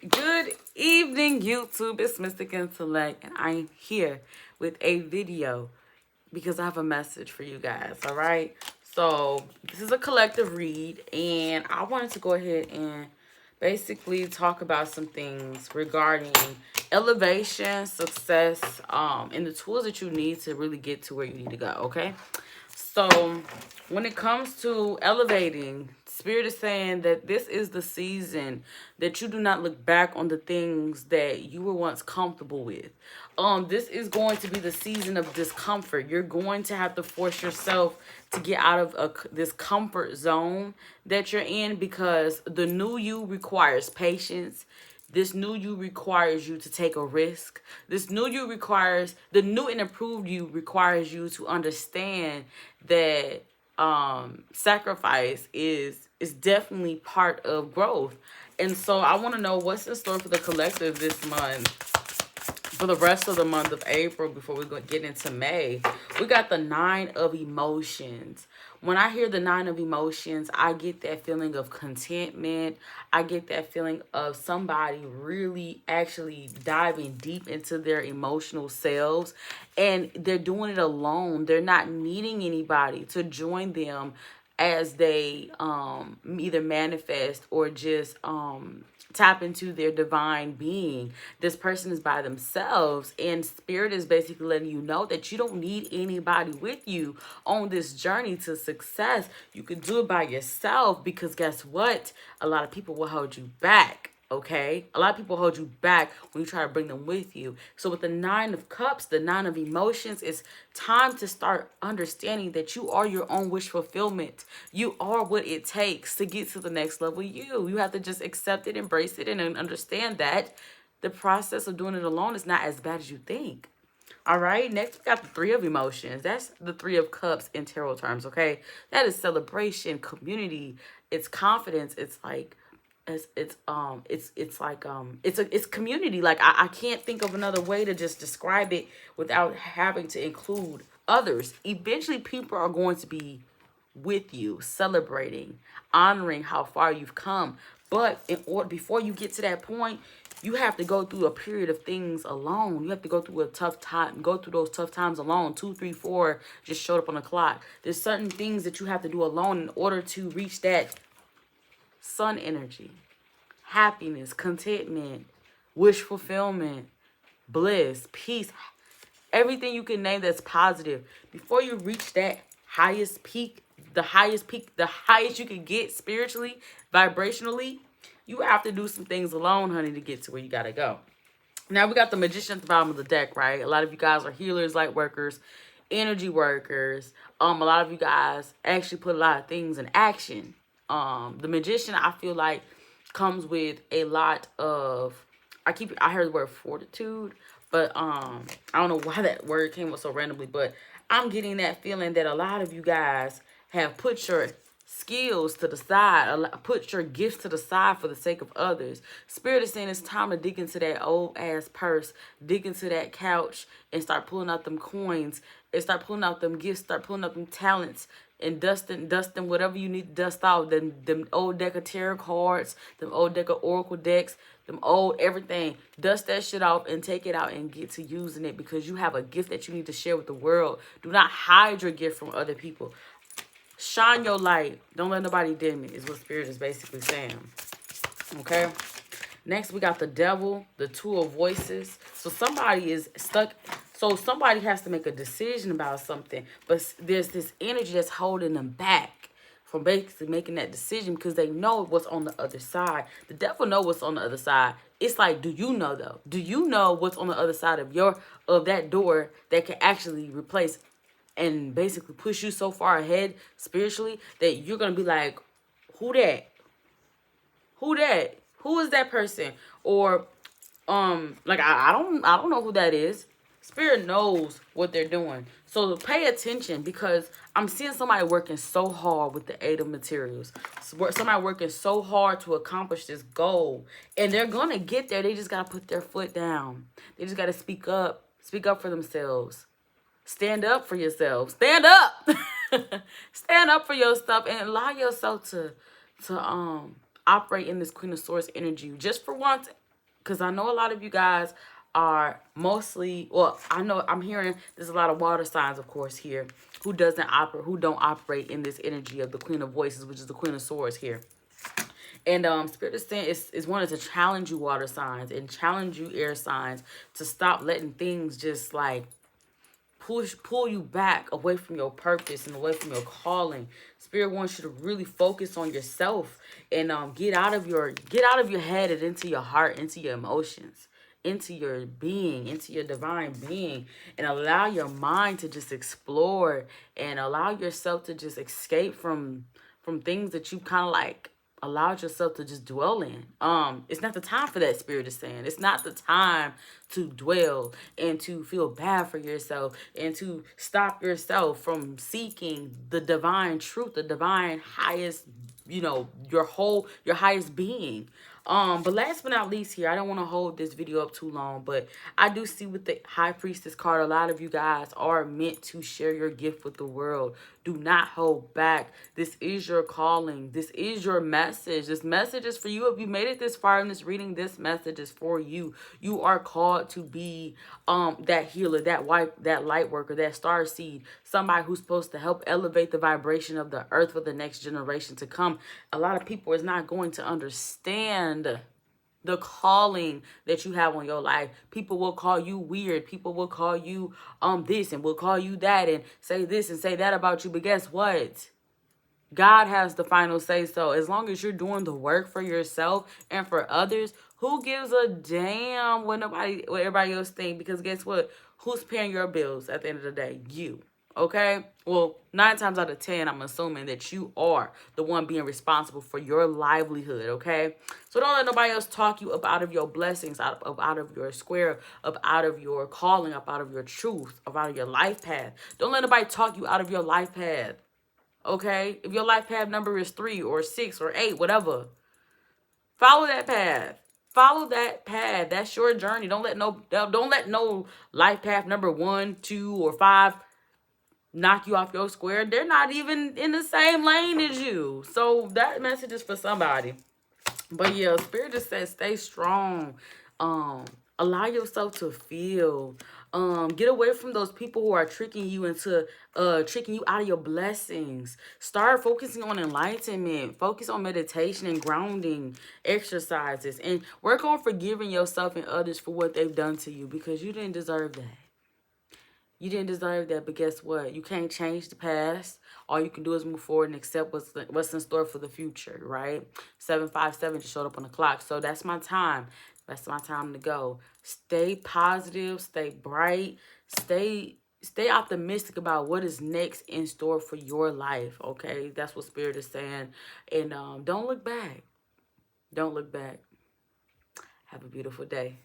Good evening, YouTube. It's Mystic Intellect, and I'm here with a video because I have a message for you guys. All right. So this is a collective read, and I wanted to go ahead and basically talk about some things regarding elevation, success, and the tools that you need to really get to where you need to go. Okay. So, when it comes to elevating, Spirit is saying that this is the season that you do not look back on the things that you were once comfortable with. This is going to be the season of discomfort. You're going to have to force yourself to get out of this comfort zone that you're in because the new you requires patience. This new you requires you to take a risk. The new and improved you requires you to understand that sacrifice is definitely part of growth. And so I want to know what's in store for the collective this month, for the rest of the month of April before we get into May. We got the Nine of Emotions. When I hear the Nine of Emotions, I get that feeling of contentment. I get that feeling of somebody really actually diving deep into their emotional selves, and they're doing it alone. They're not needing anybody to join them as they either manifest or just tap into their divine being. This person is by themselves, and Spirit is basically letting you know that you don't need anybody with you on this journey to success. You can do it by yourself because guess what? A lot of people will hold you back. Okay, a lot of people hold you back when you try to bring them with you. So with the Nine of Cups, the Nine of Emotions, it's time to start understanding that you are your own wish fulfillment. You are what it takes to get to the next level. You have to just accept it, embrace it, and understand that the process of doing it alone is not as bad as you think. All right, next we got the Three of Emotions. That's the Three of Cups in tarot terms, okay? That is celebration, community, it's confidence, it's like it's community. Like I can't think of another way to just describe it without having to include others. Eventually people are going to be with you, celebrating, honoring how far you've come. But in order before you get to that point, you have to go through a period of things alone. You have to go through a tough time, go through those tough times alone. 2, 3, 4 just showed up on the clock. There's certain things that you have to do alone in order to reach that sun energy, happiness, contentment, wish fulfillment, bliss, peace, everything you can name that's positive. Before you reach that highest peak, the highest you can get spiritually, vibrationally, you have to do some things alone, honey, to get to where you gotta go. Now we got the Magician at the bottom of the deck, right? A lot of you guys are healers, light workers, energy workers. A lot of you guys actually put a lot of things in action. The Magician, I feel like, comes with a lot of, I heard the word fortitude, but I don't know why that word came up so randomly, but I'm getting that feeling that a lot of you guys have put your skills to the side, put your gifts to the side for the sake of others. Spirit is saying it's time to dig into that old ass purse, dig into that couch, and start pulling out them coins, and start pulling out them gifts, start pulling out them talents, and dusting whatever you need to dust off. Them old deck of tarot cards, them old deck of oracle decks, them old everything. Dust that shit off and take it out and get to using it because you have a gift that you need to share with the world. Do not hide your gift from other people. Shine your light. Don't let nobody dim it, is what Spirit is basically saying. Okay? Next, we got the Devil, the Two of Voices. So somebody is stuck. So somebody has to make a decision about something. But there's this energy that's holding them back from basically making that decision because they know what's on the other side. The devil knows what's on the other side. It's like, do you know though? Do you know what's on the other side of that door that can actually replace and basically push you so far ahead spiritually that you're gonna be like, who that? Who that? Who is that person? Or like I don't know who that is. Spirit knows what they're doing. So pay attention because I'm seeing somebody working so hard with the Eight of Materials. Somebody working so hard to accomplish this goal. And they're gonna get there. They just gotta put their foot down. They just gotta speak up. Speak up for themselves. Stand up for yourself. Stand up. Stand up for your stuff and allow yourself to operate in this Queen of Swords energy just for once because I know a lot of you guys are mostly, well, I know I'm hearing there's a lot of water signs, of course, here who don't operate in this energy of the Queen of Voices, which is the Queen of Swords here. And Spirit is saying is wanted to challenge you, water signs, and challenge you, air signs, to stop letting things just like pull you back away from your purpose and away from your calling. Spirit wants you to really focus on yourself and get out of your head and into your heart, into your emotions, into your being, into your divine being, and allow your mind to just explore and allow yourself to just escape from things that you kind of like allowed yourself to just dwell in. It's not the time for that, Spirit is saying. It's not the time to dwell and to feel bad for yourself and to stop yourself from seeking the divine truth, the divine highest, your highest being. But last but not least here, I don't want to hold this video up too long, but I do see with the High Priestess card, a lot of you guys are meant to share your gift with the world. Do not hold back. This is your calling. This is your message. This message is for you. If you made it this far in this reading, this message is for you. You are called to be that healer, that light worker, that star seed, somebody who's supposed to help elevate the vibration of the earth for the next generation to come. A lot of people is not going to understand the calling that you have on your life. People will call you weird. People will call you this and will call you that and say this and say that about you. But guess what? God has the final say so. As long as you're doing the work for yourself and for others, who gives a damn what everybody else think? Because guess what? Who's paying your bills at the end of the day? You. Okay? Well, 9 times out of 10, I'm assuming that you are the one being responsible for your livelihood, okay? So don't let nobody else talk you up out of your blessings, out of your square, up out of your calling, up out of your truth, up out of your life path. Don't let nobody talk you out of your life path. Okay? If your life path number is 3 or 6 or 8, whatever, follow that path. Follow that path. That's your journey. Don't let no life path number 1, 2, or 5 knock you off your square. They're not even in the same lane as you. So that message is for somebody. But yeah, Spirit just says stay strong. Allow yourself to feel. Get away from those people who are tricking you out of your blessings. Start focusing on enlightenment. Focus on meditation and grounding exercises. And work on forgiving yourself and others for what they've done to you, because you didn't deserve that. You didn't deserve that, but guess what? You can't change the past. All you can do is move forward and accept what's in store for the future, right? 757 just showed up on the clock. So that's my time. That's my time to go. Stay positive, stay bright, stay optimistic about what is next in store for your life, okay? That's what Spirit is saying. And don't look back. Don't look back. Have a beautiful day.